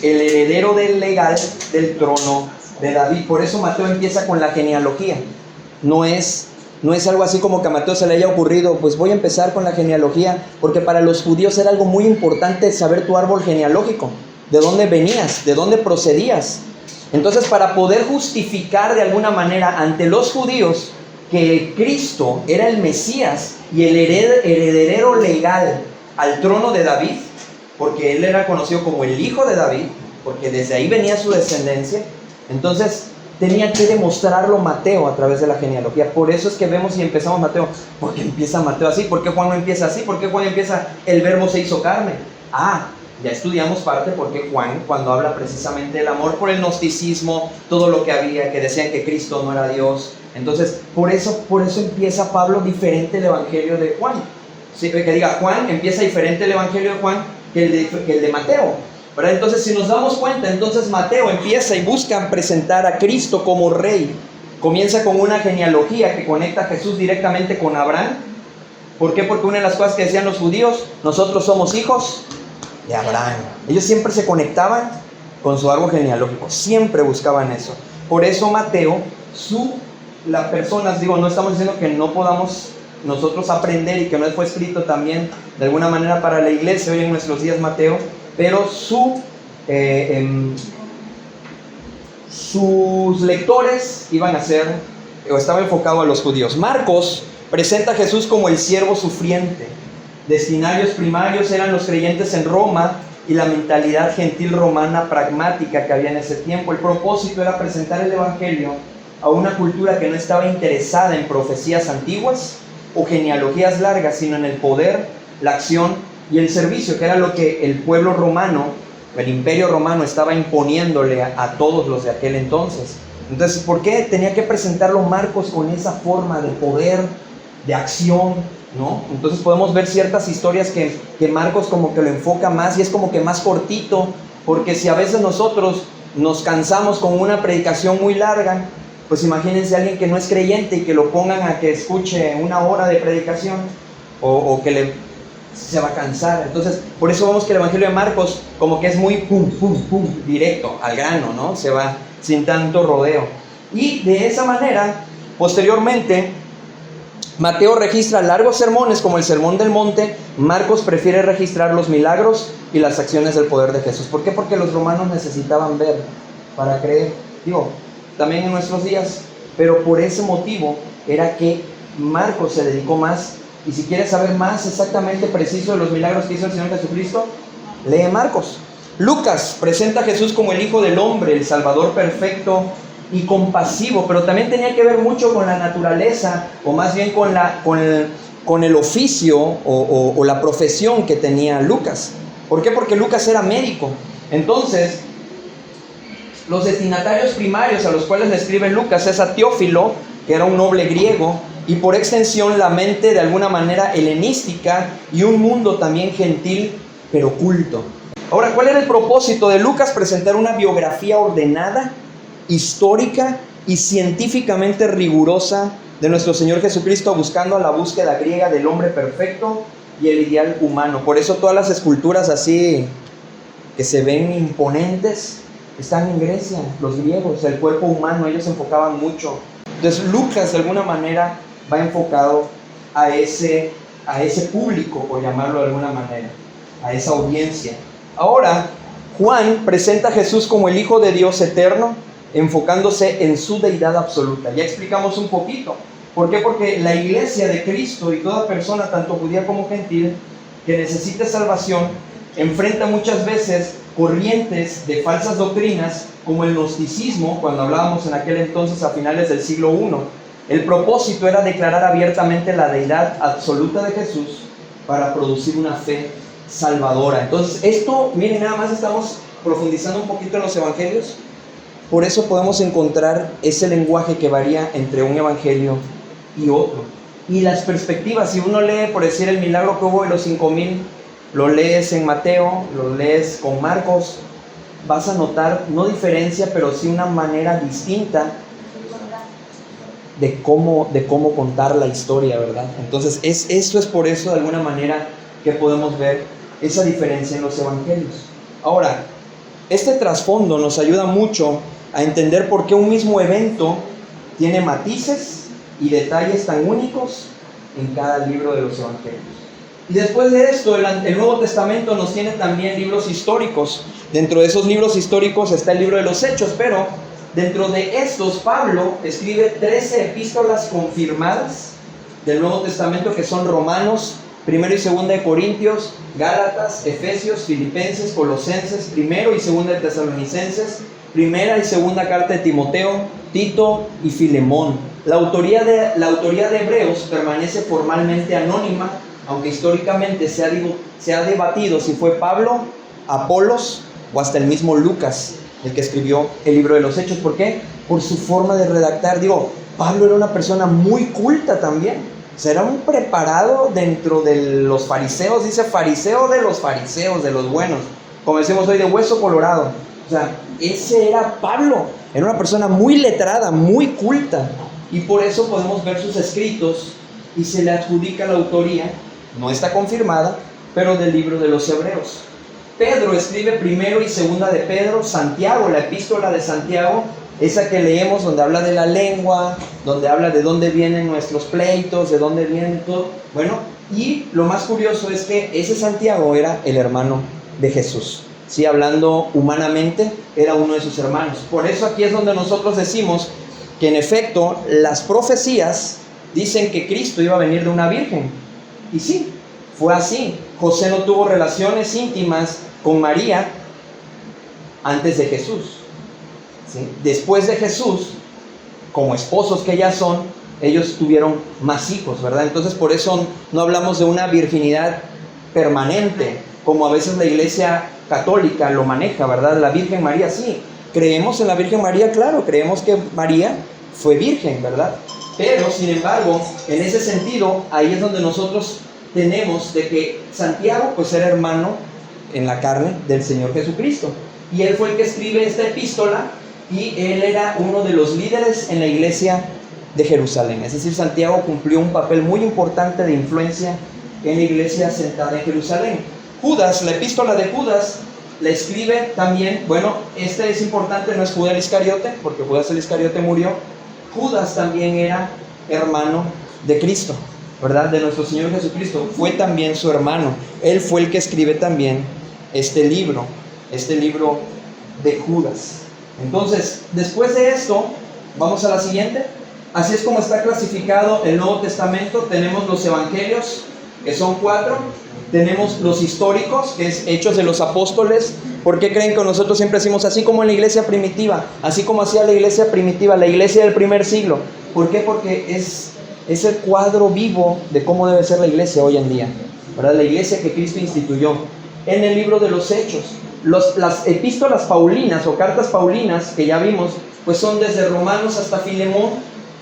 Speaker 1: el heredero del legal del trono de David. Por eso Mateo empieza con la genealogía. No es algo así como que a Mateo se le haya ocurrido, pues voy a empezar con la genealogía, porque para los judíos era algo muy importante saber tu árbol genealógico, de dónde venías, de dónde procedías. Entonces, para poder justificar de alguna manera ante los judíos que Cristo era el Mesías y el heredero legal al trono de David, porque él era conocido como el hijo de David, porque desde ahí venía su descendencia, entonces tenía que demostrarlo Mateo a través de la genealogía. Por eso es que vemos y empezamos Mateo. ¿Por qué empieza Mateo así? ¿Por qué Juan no empieza así? ¿Por qué Juan empieza el verbo se hizo carne? Ya estudiamos parte porque Juan, cuando habla precisamente del amor por el gnosticismo, todo lo que había, que decían que Cristo no era Dios. Entonces, por eso empieza Pablo diferente el evangelio de Juan. Sí, que diga Juan, empieza diferente el evangelio de Juan que el de Mateo. ¿Verdad? Entonces, si nos damos cuenta, entonces Mateo empieza y busca presentar a Cristo como rey. Comienza con una genealogía que conecta a Jesús directamente con Abraham. ¿Por qué? Porque una de las cosas que decían los judíos, nosotros somos hijos de Abraham. Ellos siempre se conectaban con su árbol genealógico, siempre buscaban eso. Por eso Mateo, no estamos diciendo que no podamos nosotros aprender y que no fue escrito también de alguna manera para la iglesia hoy en nuestros días Mateo, pero sus lectores estaba enfocado a los judíos. Marcos presenta a Jesús como el siervo sufriente. Destinarios primarios eran los creyentes en Roma y la mentalidad gentil romana pragmática que había en ese tiempo. El propósito era presentar el evangelio a una cultura que no estaba interesada en profecías antiguas o genealogías largas, sino en el poder, la acción y el servicio, que era lo que el pueblo romano, el imperio romano, estaba imponiéndole a todos los de aquel entonces. Entonces, ¿por qué tenía que presentarlo Marcos con esa forma de poder, de acción, ¿no? Entonces podemos ver ciertas historias que Marcos como que lo enfoca más y es como que más cortito, porque si a veces nosotros nos cansamos con una predicación muy larga, pues imagínense a alguien que no es creyente y que lo pongan a que escuche 1 hora de predicación o que se va a cansar. Entonces, por eso vemos que el Evangelio de Marcos como que es muy pum, pum, pum, directo, al grano, ¿no? Se va sin tanto rodeo. Y de esa manera, posteriormente, Mateo registra largos sermones como el Sermón del Monte. Marcos prefiere registrar los milagros y las acciones del poder de Jesús. ¿Por qué? Porque los romanos necesitaban ver para creer. Digo, también en nuestros días, pero por ese motivo era que Marcos se dedicó más. Y si quieres saber más exactamente preciso de los milagros que hizo el Señor Jesucristo, lee Marcos. Lucas presenta a Jesús como el Hijo del Hombre, el Salvador perfecto y compasivo, pero también tenía que ver mucho con la naturaleza, o más bien con el oficio o la profesión que tenía Lucas. ¿Por qué? Porque Lucas era médico. Entonces, los destinatarios primarios a los cuales le escribe Lucas es a Teófilo, que era un noble griego, y por extensión la mente de alguna manera helenística y un mundo también gentil pero culto. Ahora, ¿cuál era el propósito de Lucas? Presentar una biografía ordenada, histórica y científicamente rigurosa de nuestro Señor Jesucristo, buscando a la búsqueda griega del hombre perfecto y el ideal humano. Por eso todas las esculturas así que se ven imponentes están en Grecia, los griegos, el cuerpo humano, ellos se enfocaban mucho. Entonces Lucas de alguna manera va enfocado a ese público, por llamarlo de alguna manera, a esa audiencia. Ahora, Juan presenta a Jesús como el Hijo de Dios eterno, enfocándose en su deidad absoluta. Ya explicamos un poquito. ¿Por qué? Porque la iglesia de Cristo y toda persona, tanto judía como gentil, que necesita salvación, enfrenta muchas veces corrientes de falsas doctrinas, como el gnosticismo, cuando hablábamos en aquel entonces a finales del siglo I. El propósito era declarar abiertamente la deidad absoluta de Jesús para producir una fe salvadora. Entonces, esto, miren, nada más estamos profundizando un poquito en los evangelios. Por eso podemos encontrar ese lenguaje que varía entre un evangelio y otro. Y las perspectivas, si uno lee, por decir, el milagro que hubo de los 5,000, lo lees en Mateo, lo lees con Marcos, vas a notar, no diferencia, pero sí una manera distinta de cómo contar la historia, ¿verdad? Entonces, eso es por eso, de alguna manera, que podemos ver esa diferencia en los evangelios. Ahora, este trasfondo nos ayuda mucho a entender por qué un mismo evento tiene matices y detalles tan únicos en cada libro de los evangelios. Y después de esto, el Nuevo Testamento nos tiene también libros históricos. Dentro de esos libros históricos está el libro de los Hechos, pero dentro de estos Pablo escribe 13 epístolas confirmadas del Nuevo Testamento, que son Romanos, 1 y 2 de Corintios, Gálatas, Efesios, Filipenses, Colosenses, 1 y 2 de Tesalonicenses, 1 y 2 carta de Timoteo, Tito y Filemón. La autoría de Hebreos permanece formalmente anónima, aunque históricamente se ha debatido si fue Pablo, Apolos o hasta el mismo Lucas el que escribió el libro de los Hechos. ¿Por qué? Por su forma de redactar. Pablo era una persona muy culta también. O sea, era un preparado dentro de los fariseos, dice fariseo de los buenos. Como decimos hoy, de hueso colorado. O sea, ese era Pablo. Era una persona muy letrada, muy culta. Y por eso podemos ver sus escritos y se le adjudica la autoría, no está confirmada, pero del libro de los Hebreos. Pedro escribe 1 y 2 de Pedro. Santiago, la epístola de Santiago, esa que leemos donde habla de la lengua, donde habla de dónde vienen nuestros pleitos, de dónde vienen todo. Bueno, y lo más curioso es que ese Santiago era el hermano de Jesús. Sí, hablando humanamente, era uno de sus hermanos. Por eso aquí es donde nosotros decimos que en efecto las profecías dicen que Cristo iba a venir de una virgen. Y sí, fue así. José no tuvo relaciones íntimas con María antes de Jesús. ¿Sí? Después de Jesús, como esposos que ya son, ellos tuvieron más hijos, ¿verdad? Entonces por eso no hablamos de una virginidad permanente, como a veces la iglesia católica lo maneja, ¿verdad? La Virgen María sí, creemos en la Virgen María, claro, creemos que María fue virgen, ¿verdad? Pero, sin embargo, en ese sentido, ahí es donde nosotros tenemos de que Santiago, pues era hermano en la carne del Señor Jesucristo. Y él fue el que escribe esta epístola y él era uno de los líderes en la iglesia de Jerusalén. Es decir, Santiago cumplió un papel muy importante de influencia en la iglesia sentada en Jerusalén. Judas, la epístola de Judas, la escribe también, bueno, este es importante, no es Judas el Iscariote, porque Judas el Iscariote murió. Judas también era hermano de Cristo, ¿verdad? De nuestro Señor Jesucristo, fue también su hermano. Él fue el que escribe también este libro de Judas. Entonces, después de esto, vamos a la siguiente. Así es como está clasificado el Nuevo Testamento. Tenemos los evangelios, que son 4. Tenemos los históricos, que es Hechos de los Apóstoles. ¿Por qué creen que nosotros siempre decimos así como en la iglesia primitiva? Así como hacía la iglesia primitiva, la iglesia del primer siglo. ¿Por qué? Porque es el cuadro vivo de cómo debe ser la iglesia hoy en día, ¿verdad? La iglesia que Cristo instituyó. En el libro de los Hechos, las epístolas paulinas o cartas paulinas que ya vimos, pues son desde Romanos hasta Filemón.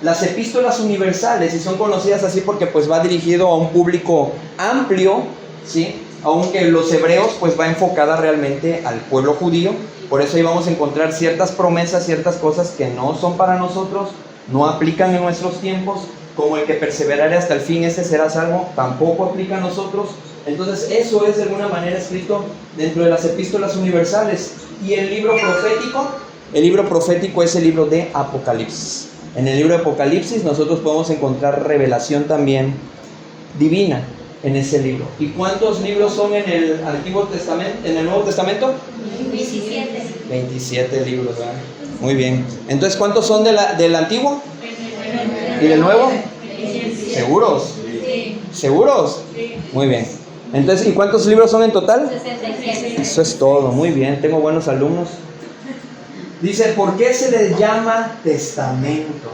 Speaker 1: Las epístolas universales, y son conocidas así porque pues va dirigido a un público amplio, ¿sí? Aunque los hebreos pues va enfocada realmente al pueblo judío. Por eso ahí vamos a encontrar ciertas promesas, ciertas cosas que no son para nosotros, no aplican en nuestros tiempos, como el que perseverare hasta el fin, ese será salvo, tampoco aplica a nosotros. Entonces eso es de alguna manera escrito dentro de las epístolas universales. Y el libro profético es el libro de Apocalipsis. En el libro de Apocalipsis nosotros podemos encontrar revelación también divina en ese libro. ¿Y cuántos libros son en el Antiguo Testamento, en el Nuevo Testamento?
Speaker 2: 27.
Speaker 1: 27 libros, ¿verdad? Muy bien. Entonces, ¿cuántos son del Antiguo? ¿Y del Nuevo? ¿Seguros?
Speaker 2: Sí.
Speaker 1: ¿Seguros?
Speaker 2: Sí.
Speaker 1: Muy bien. Entonces, ¿y cuántos libros son en total?
Speaker 2: 67.
Speaker 1: Eso es todo, muy bien, tengo buenos alumnos. Dice, ¿por qué se le llama testamento?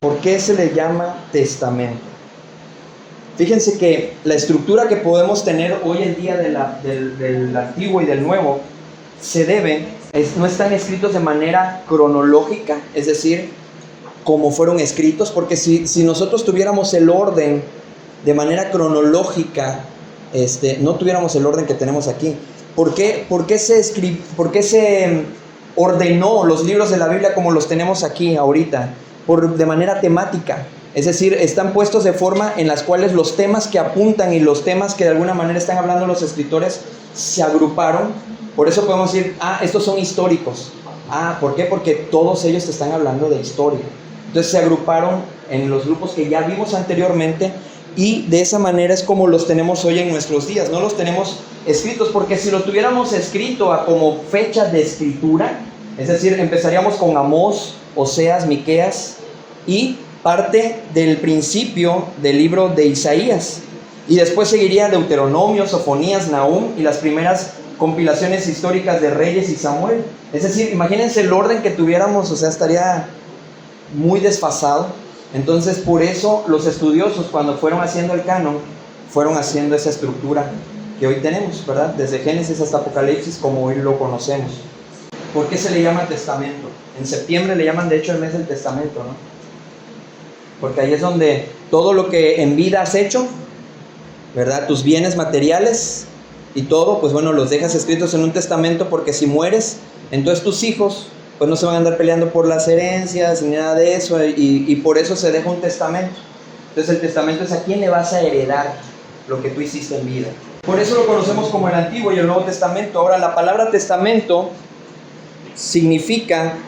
Speaker 1: ¿Por qué se le llama testamento? Fíjense que la estructura que podemos tener hoy en día del Antiguo y del Nuevo se debe, no están escritos de manera cronológica, es decir, como fueron escritos, porque si nosotros tuviéramos el orden de manera cronológica, no tuviéramos el orden que tenemos aquí. ¿Por qué se ordenó los libros de la Biblia como los tenemos aquí ahorita? De manera temática. Es decir, están puestos de forma en las cuales los temas que apuntan y los temas que de alguna manera están hablando los escritores se agruparon. Por eso podemos decir, estos son históricos. ¿Por qué? Porque todos ellos te están hablando de historia. Entonces se agruparon en los grupos que ya vimos anteriormente. Y de esa manera es como los tenemos hoy en nuestros días. No los tenemos escritos, porque si lo tuviéramos escrito como fecha de escritura, es decir, empezaríamos con Amós, Oseas, Miqueas y parte del principio del libro de Isaías. Y después seguiría Deuteronomio, Sofonías, Nahum y las primeras compilaciones históricas de Reyes y Samuel. Es decir, imagínense el orden que tuviéramos, estaría muy desfasado. Entonces, por eso los estudiosos, cuando fueron haciendo el canon, fueron haciendo esa estructura que hoy tenemos, ¿verdad? Desde Génesis hasta Apocalipsis, como hoy lo conocemos. ¿Por qué se le llama testamento? En septiembre le llaman, de hecho, el mes del testamento, ¿no? Porque ahí es donde todo lo que en vida has hecho, ¿verdad? Tus bienes materiales y todo, pues bueno, los dejas escritos en un testamento, porque si mueres, entonces tus hijos pues no se van a andar peleando por las herencias ni nada de eso, y por eso se deja un testamento. Entonces el testamento es a quién le vas a heredar lo que tú hiciste en vida. Por eso lo conocemos como el Antiguo y el Nuevo Testamento. Ahora, la palabra testamento significa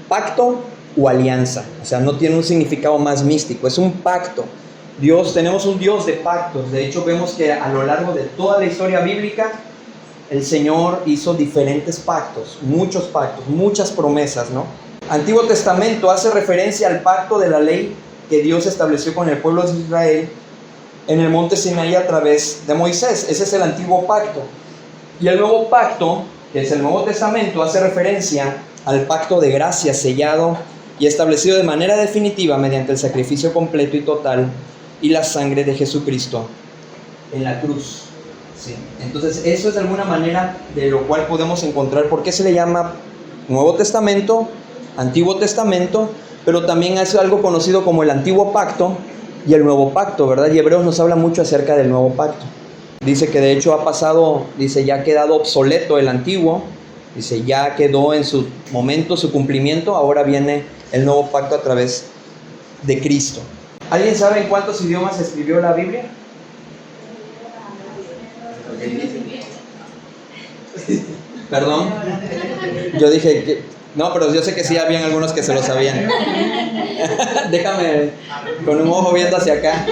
Speaker 1: pacto o alianza, o sea, no tiene un significado más místico, es un pacto. Tenemos un Dios de pactos. De hecho, vemos que a lo largo de toda la historia bíblica, el Señor hizo diferentes pactos, muchas promesas, ¿no? Antiguo Testamento hace referencia al pacto de la ley que Dios estableció con el pueblo de Israel en el monte Sinaí a través de Moisés. Ese es el antiguo pacto. Y el nuevo pacto, que es el Nuevo Testamento, hace referencia al pacto de gracia sellado y establecido de manera definitiva mediante el sacrificio completo y total y la sangre de Jesucristo en la cruz. Sí. Entonces eso es de alguna manera de lo cual podemos encontrar por qué se le llama Nuevo Testamento, Antiguo Testamento, pero también es algo conocido como el Antiguo Pacto y el Nuevo Pacto, ¿verdad? Y Hebreos nos habla mucho acerca del Nuevo Pacto. Dice que de hecho ha pasado, dice, ya ha quedado obsoleto el Antiguo, dice, ya quedó en su momento, su cumplimiento, ahora viene el Nuevo Pacto a través de Cristo. ¿Alguien sabe en cuántos idiomas se escribió la Biblia? Perdón, yo dije que no, pero yo sé que sí habían algunos que se lo sabían. Déjame con un ojo viendo hacia acá.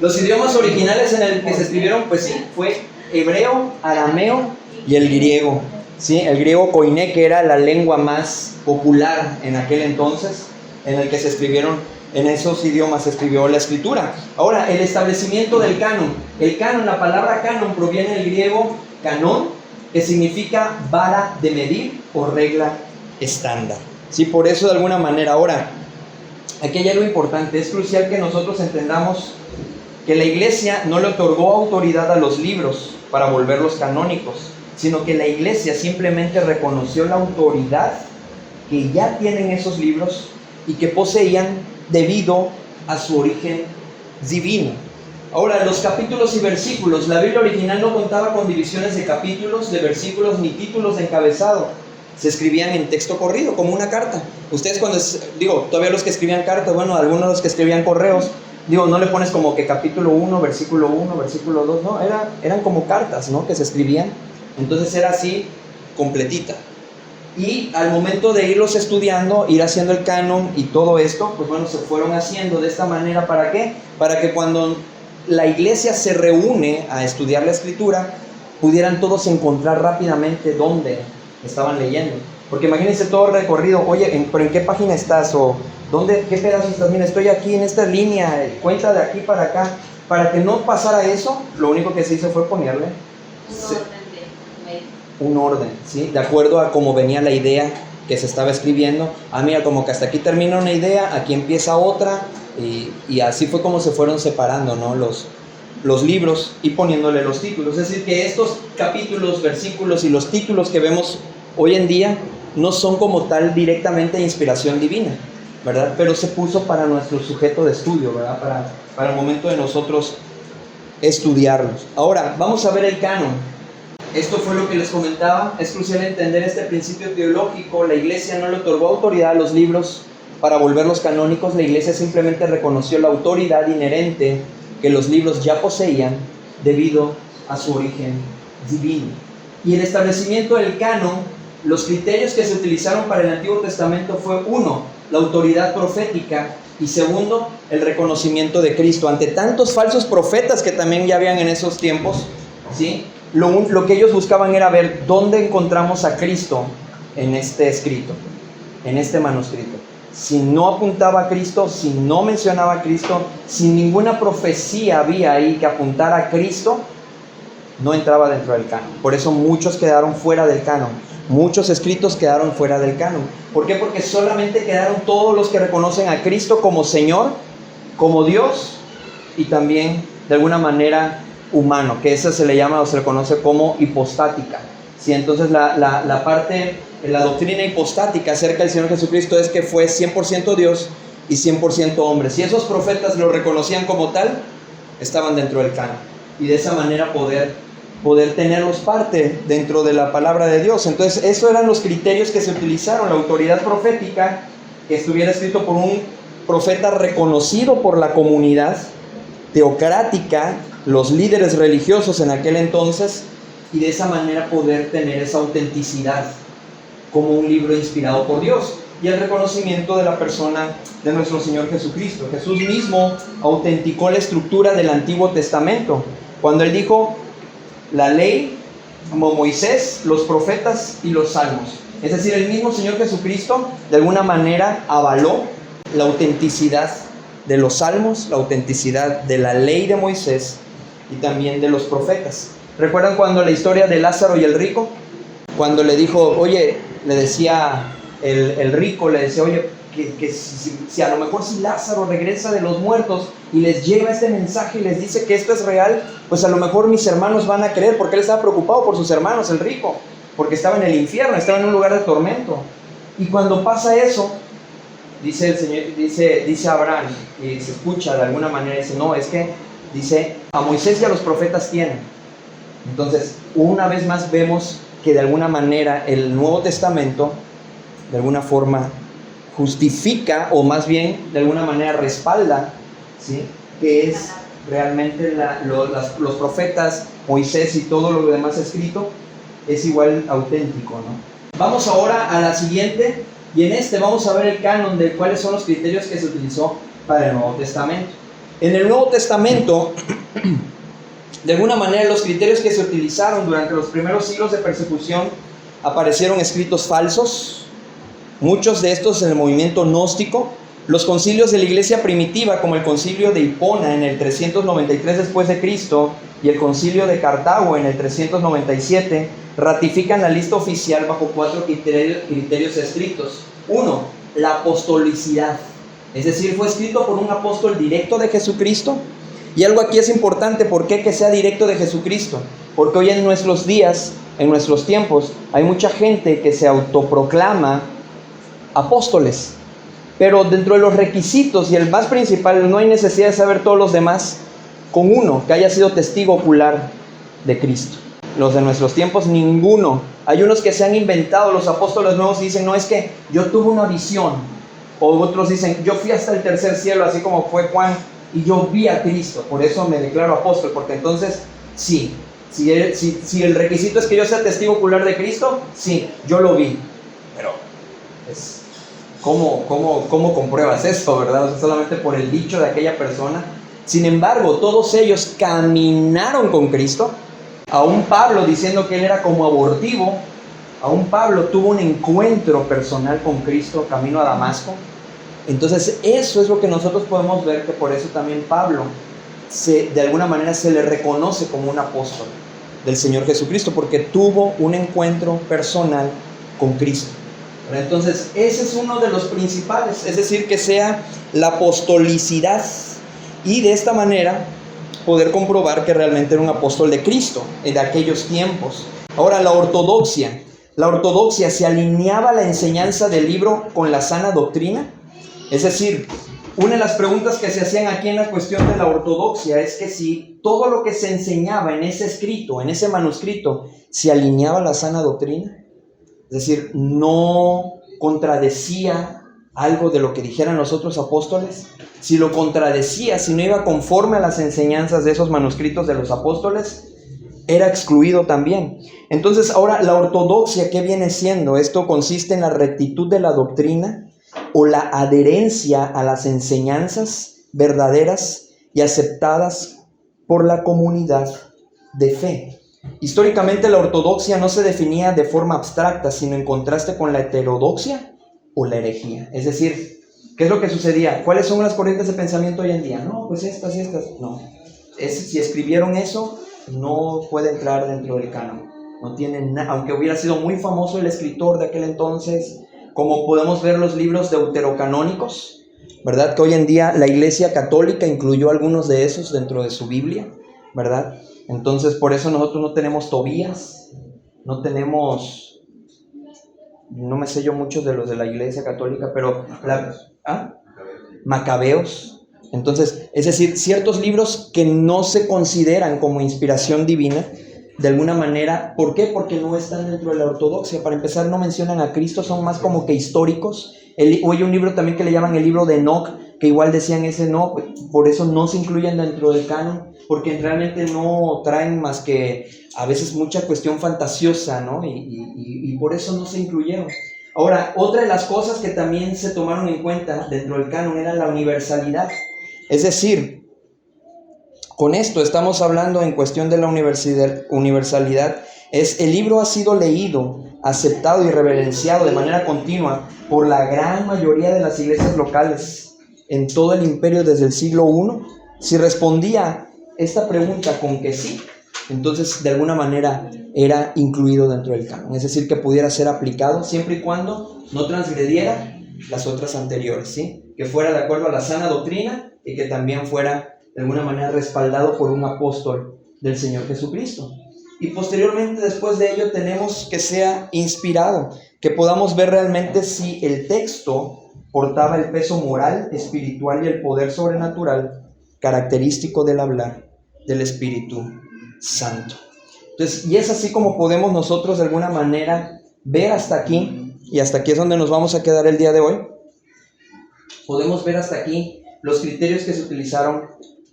Speaker 1: Los idiomas originales en el que se escribieron, pues sí, fue hebreo, arameo y el griego. ¿Sí? El griego koiné, que era la lengua más popular en aquel entonces, en el que se escribieron, en esos idiomas se escribió la escritura. Ahora, el establecimiento del canon. El canon, la palabra canon proviene del griego canón, que significa vara de medir o regla estándar. Sí, por eso de alguna manera. Ahora, aquí hay algo importante. Es crucial que nosotros entendamos que la iglesia no le otorgó autoridad a los libros para volverlos canónicos, sino que la iglesia simplemente reconoció la autoridad que ya tienen esos libros y que poseían debido a su origen divino. Ahora, los capítulos y versículos. La Biblia original no contaba con divisiones de capítulos, de versículos, ni títulos de encabezado. Se escribían en texto corrido, como una carta. Ustedes todavía los que escribían cartas, bueno, algunos de los que escribían correos, no le pones como que capítulo 1, versículo 2, no, eran como cartas, ¿no? Que se escribían. Entonces era así, completita. Y al momento de irlos estudiando, ir haciendo el canon y todo esto, pues bueno, se fueron haciendo de esta manera. ¿Para qué? Para que cuando la iglesia se reúne a estudiar la escritura, pudieran todos encontrar rápidamente dónde estaban leyendo. Porque imagínense todo el recorrido. Oye, ¿pero en qué página estás? ¿O dónde, qué pedazo estás? Mira, estoy aquí en esta línea, cuenta de aquí para acá. Para que no pasara eso, lo único que se hizo fue ponerle un orden, ¿sí? De acuerdo a cómo venía la idea que se estaba escribiendo. Mira, como que hasta aquí termina una idea, aquí empieza otra, y así fue como se fueron separando, ¿no? Los libros y poniéndole los títulos. Es decir, que estos capítulos, versículos y los títulos que vemos hoy en día no son como tal directamente de inspiración divina, ¿verdad? Pero se puso para nuestro sujeto de estudio, ¿verdad? Para el momento de nosotros estudiarlos. Ahora, vamos a ver el canon. Esto fue lo que les comentaba. Es crucial entender este principio teológico. La iglesia no le otorgó autoridad a los libros para volverlos canónicos. La iglesia simplemente reconoció la autoridad inherente que los libros ya poseían debido a su origen divino. Y el establecimiento del canon, los criterios que se utilizaron para el Antiguo Testamento fue: 1, la autoridad profética, y 2, el reconocimiento de Cristo. Ante tantos falsos profetas que también ya habían en esos tiempos, ¿sí? Lo que ellos buscaban era ver dónde encontramos a Cristo en este escrito, en este manuscrito. Si no apuntaba a Cristo, si no mencionaba a Cristo, si ninguna profecía había ahí que apuntara a Cristo, no entraba dentro del canon. Por eso muchos quedaron fuera del canon. Muchos escritos quedaron fuera del canon. ¿Por qué? Porque solamente quedaron todos los que reconocen a Cristo como Señor, como Dios y también de alguna manera humano, que eso se le llama o se le conoce como hipostática. ¿Sí? Entonces la parte, la doctrina hipostática acerca del Señor Jesucristo es que fue 100% Dios y 100% hombre. Si esos profetas lo reconocían como tal, estaban dentro del canon, y de esa manera poder tenerlos parte dentro de la palabra de Dios. Entonces esos eran los criterios que se utilizaron: la autoridad profética, que estuviera escrito por un profeta reconocido por la comunidad teocrática, los líderes religiosos en aquel entonces, y de esa manera poder tener esa autenticidad como un libro inspirado por Dios, y el reconocimiento de la persona de nuestro Señor Jesucristo. Jesús mismo autenticó la estructura del Antiguo Testamento cuando Él dijo: la ley, como Moisés, los profetas y los salmos. Es decir, el mismo Señor Jesucristo de alguna manera avaló la autenticidad de los salmos, la autenticidad de la ley de Moisés y también de los profetas. ¿Recuerdan cuando la historia de Lázaro y el rico? Cuando le dijo, oye, le decía el rico, le decía, oye, que si a lo mejor si Lázaro regresa de los muertos y les lleva este mensaje y les dice que esto es real, pues a lo mejor mis hermanos van a creer, porque él estaba preocupado por sus hermanos, el rico, porque estaba en el infierno, estaba en un lugar de tormento. Y cuando pasa eso, dice el Señor, dice Abraham, y se escucha de alguna manera, dice, no, es que, dice, a Moisés y a los profetas tienen. Entonces, una vez más vemos que de alguna manera el Nuevo Testamento, de alguna forma, justifica, o más bien, de alguna manera respalda, ¿sí?, que es realmente los profetas, Moisés y todo lo demás escrito, es igual auténtico, ¿no? Vamos ahora a la siguiente, y en este vamos a ver el canon de cuáles son los criterios que se utilizó para el Nuevo Testamento. En el Nuevo Testamento, de alguna manera, los criterios que se utilizaron durante los primeros siglos de persecución, aparecieron escritos falsos, muchos de estos en el movimiento gnóstico. Los concilios de la iglesia primitiva, como el concilio de Hipona en el 393 después de Cristo y el concilio de Cartago en el 397, ratifican la lista oficial bajo 4 criterios estrictos. 1. La apostolicidad, es decir, fue escrito por un apóstol directo de Jesucristo. Y algo aquí es importante, ¿por qué que sea directo de Jesucristo? Porque hoy en nuestros días, en nuestros tiempos, hay mucha gente que se autoproclama apóstoles, pero dentro de los requisitos, y el más principal, no hay necesidad de saber todos los demás, con uno que haya sido testigo ocular de Cristo. Los de nuestros tiempos, ninguno. Hay unos que se han inventado, los apóstoles nuevos, y dicen, no, es que yo tuve una visión. O otros dicen, yo fui hasta el tercer cielo, así como fue Juan, y yo vi a Cristo, por eso me declaro apóstol. Porque entonces, sí, si el requisito es que yo sea testigo ocular de Cristo, sí, yo lo vi. Pero, ¿cómo compruebas eso, verdad? O sea, solamente por el dicho de aquella persona. Sin embargo, todos ellos caminaron con Cristo. Aún Pablo, diciendo que él era como abortivo, aún Pablo tuvo un encuentro personal con Cristo camino a Damasco. Entonces eso es lo que nosotros podemos ver, que por eso también Pablo de alguna manera se le reconoce como un apóstol del Señor Jesucristo, porque tuvo un encuentro personal con Cristo. Entonces ese es uno de los principales, es decir, que sea la apostolicidad, y de esta manera poder comprobar que realmente era un apóstol de Cristo en aquellos tiempos. Ahora, la ortodoxia se alineaba a la enseñanza del libro con la sana doctrina. Es decir, una de las preguntas que se hacían aquí en la cuestión de la ortodoxia es que si todo lo que se enseñaba en ese escrito, en ese manuscrito, se alineaba a la sana doctrina. Es decir, no contradecía algo de lo que dijeran los otros apóstoles. Si lo contradecía, si no iba conforme a las enseñanzas de esos manuscritos de los apóstoles, era excluido también. Entonces, ahora, la ortodoxia, ¿qué viene siendo? Esto consiste en la rectitud de la doctrina o la adherencia a las enseñanzas verdaderas y aceptadas por la comunidad de fe. Históricamente, la ortodoxia no se definía de forma abstracta, sino en contraste con la heterodoxia o la herejía. Es decir, ¿qué es lo que sucedía? ¿Cuáles son las corrientes de pensamiento hoy en día? No, pues estas y estas. No. Si escribieron eso, no puede entrar dentro del canon. No tienen nada, aunque hubiera sido muy famoso el escritor de aquel entonces, como podemos ver los libros deuterocanónicos, ¿verdad? Que hoy en día la Iglesia Católica incluyó algunos de esos dentro de su Biblia, ¿verdad? Entonces, por eso nosotros no tenemos Tobías, no tenemos, no me sé yo muchos de los de la Iglesia Católica, pero Macabeos. Entonces, es decir, ciertos libros que no se consideran como inspiración divina, de alguna manera. ¿Por qué? Porque no están dentro de la ortodoxia. Para empezar, no mencionan a Cristo, son más como que históricos. Hay un libro también que le llaman el libro de Enoch, que igual decían ese no, por eso no se incluyen dentro del canon, porque realmente no traen más que a veces mucha cuestión fantasiosa, ¿no? Y por eso no se incluyeron. Ahora, otra de las cosas que también se tomaron en cuenta dentro del canon era la universalidad. Es decir, con esto estamos hablando en cuestión de la universalidad. El libro ha sido leído, aceptado y reverenciado de manera continua por la gran mayoría de las iglesias locales en todo el imperio desde el siglo I. Si respondía esta pregunta con que sí, entonces de alguna manera era incluido dentro del canon. Es decir, que pudiera ser aplicado siempre y cuando no transgrediera las otras anteriores, ¿sí? Que fuera de acuerdo a la sana doctrina y que también fuera de alguna manera respaldado por un apóstol del Señor Jesucristo. y posteriormente después de ello tenemos que sea inspirado, que podamos ver realmente si el texto portaba el peso moral, espiritual y el poder sobrenatural característico del hablar del Espíritu Santo. Entonces, y es así como podemos nosotros de alguna manera ver hasta aquí, y hasta aquí es donde nos vamos a quedar el día de hoy. Podemos ver hasta aquí los criterios que se utilizaron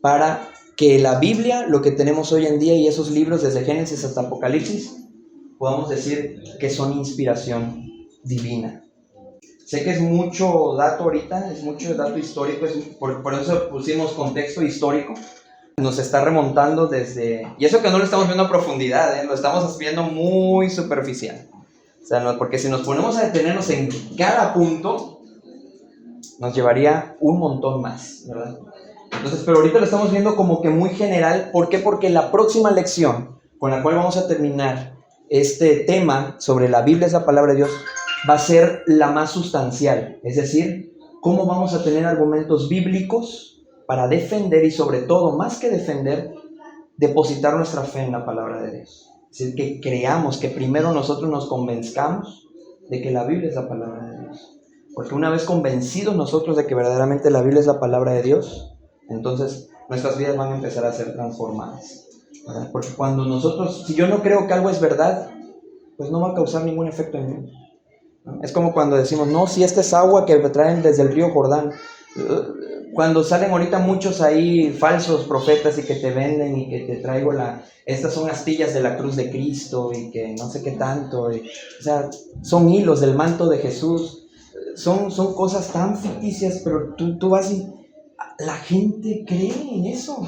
Speaker 1: para que la Biblia, lo que tenemos hoy en día y esos libros desde Génesis hasta Apocalipsis, podamos decir que son inspiración divina. Sé que es mucho dato ahorita, es mucho dato histórico, por eso pusimos contexto histórico. Nos está remontando desde... Y eso que no lo estamos viendo a profundidad, lo estamos viendo muy superficial. O sea, no, porque si nos ponemos a detenernos en cada punto, nos llevaría un montón más, ¿verdad? Entonces, pero ahorita lo estamos viendo como que muy general. ¿Por qué? Porque la próxima lección con la cual vamos a terminar este tema sobre la Biblia es la palabra de Dios, va a ser la más sustancial. Es decir, cómo vamos a tener argumentos bíblicos para defender y sobre todo, más que defender, depositar nuestra fe en la palabra de Dios. Es decir, que creamos, que primero nosotros nos convenzcamos de que la Biblia es la palabra de Dios. Porque una vez convencidos nosotros de que verdaderamente la Biblia es la palabra de Dios, entonces nuestras vidas van a empezar a ser transformadas, ¿verdad? Porque cuando nosotros, si yo no creo que algo es verdad, pues no va a causar ningún efecto en mí, ¿no? Es como cuando decimos, no, si esta es agua que traen desde el río Jordán. Cuando salen ahorita muchos ahí falsos profetas y que te venden y que te traigo estas son astillas de la cruz de Cristo y que no sé qué tanto, o sea, son hilos del manto de Jesús, son cosas tan ficticias, pero tú vas y la gente cree en eso.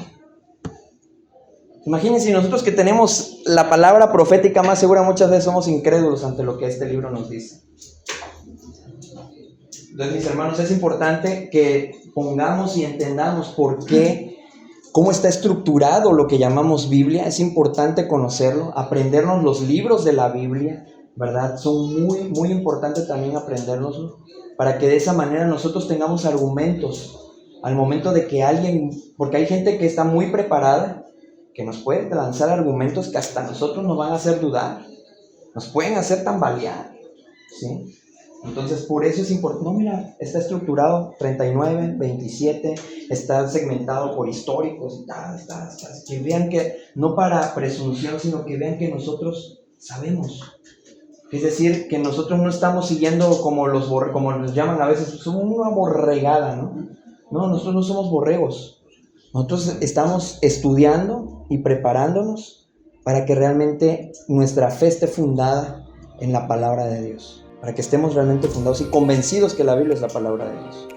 Speaker 1: Imagínense, nosotros que tenemos la palabra profética más segura, muchas veces somos incrédulos ante lo que este libro nos dice. Entonces, mis hermanos, es importante que pongamos y entendamos por qué, cómo está estructurado lo que llamamos Biblia. Es importante conocerlo, aprendernos los libros de la Biblia, ¿verdad? Son muy, muy importantes también aprendérnoslo, para que de esa manera nosotros tengamos argumentos al momento de que alguien, porque hay gente que está muy preparada, que nos puede lanzar argumentos que hasta nosotros nos van a hacer dudar, nos pueden hacer tambalear, ¿sí? Entonces, por eso es importante. No, mira, está estructurado 39, 27, está segmentado por históricos, que vean que, no para presunción, sino que vean que nosotros sabemos. Es decir, que nosotros no estamos siguiendo como como nos llaman a veces, somos una borregada, ¿no? No, nosotros no somos borregos. Nosotros estamos estudiando y preparándonos para que realmente nuestra fe esté fundada en la palabra de Dios. Para que estemos realmente fundados y convencidos que la Biblia es la palabra de Dios.